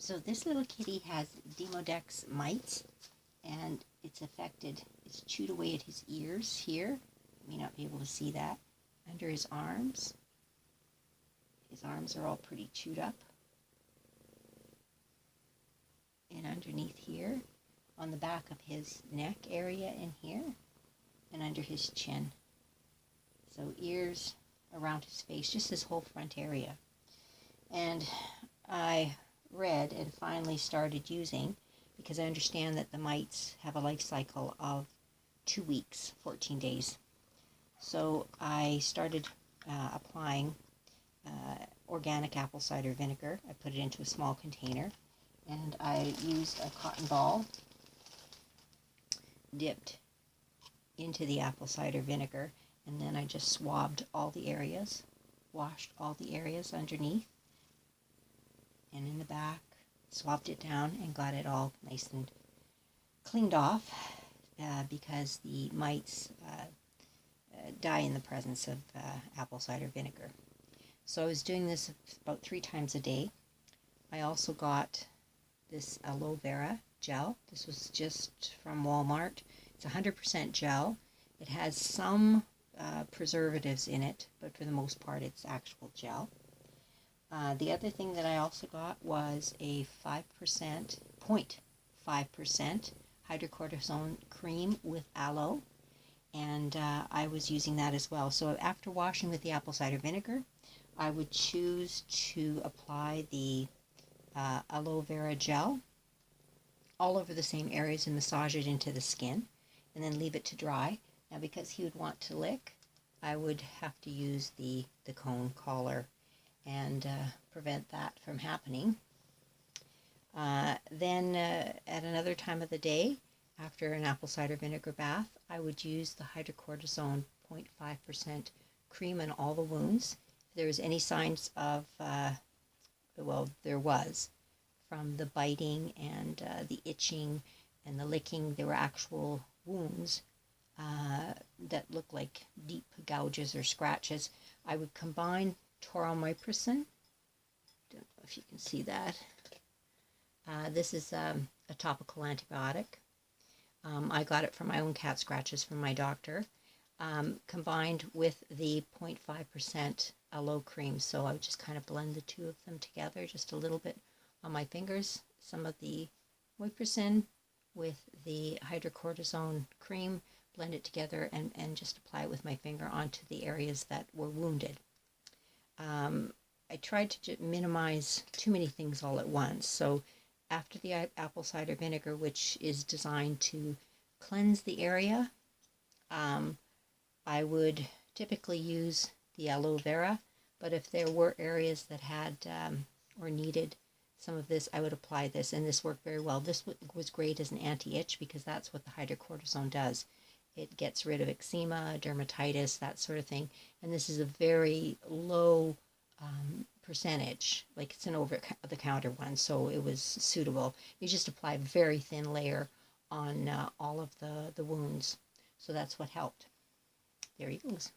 So this little kitty has Demodex mites, and it's chewed away at his ears here. You may not be able to see that. Under his arms. His arms are all pretty chewed up. And underneath here, on the back of his neck area in here, and under his chin. So ears, around his face, just his whole front area. And I read and finally started using, because I understand that the mites have a life cycle of 2 weeks, 14 days. So I started applying organic apple cider vinegar. I put it into a small container, and I used a cotton ball dipped into the apple cider vinegar, and then I just swabbed all the areas, washed all the areas underneath and in the back, swabbed it down and got it all nice and cleaned off because the mites die in the presence of apple cider vinegar. So I was doing this about 3 times a day. I also got this aloe vera gel. This was just from Walmart. It's 100% gel. It has some preservatives in it, but for the most part it's actual gel. The other thing that I also got was a 0.5% hydrocortisone cream with aloe, and I was using that as well. So after washing with the apple cider vinegar, I would choose to apply the aloe vera gel all over the same areas and massage it into the skin, and then leave it to dry. Now, because he would want to lick, I would have to use the cone collar and prevent that from happening. Then at another time of the day, after an apple cider vinegar bath, I would use the hydrocortisone 0.5% cream in all the wounds. If there was any signs of, well, there was, from the biting and the itching and the licking, there were actual wounds that looked like deep gouges or scratches. I would combine taro-mupirocin. Don't know if you can see that. This is a topical antibiotic. I got it from my own cat scratches from my doctor, combined with the 0.5% aloe cream. So I would just kind of blend the two of them together, just a little bit on my fingers, some of the mupirocin with the hydrocortisone cream, blend it together and just apply it with my finger onto the areas that were wounded. I tried to minimize too many things all at once. So after the apple cider vinegar, which is designed to cleanse the area, I would typically use the aloe vera, but if there were areas that had or needed some of this, I would apply this, and this worked very well. This was great as an anti-itch because that's what the hydrocortisone does. It gets rid of eczema, dermatitis, that sort of thing, and this is a very low percentage, like it's an over-the-counter one, so it was suitable. You just apply a very thin layer on all of the wounds, so that's what helped. There he goes.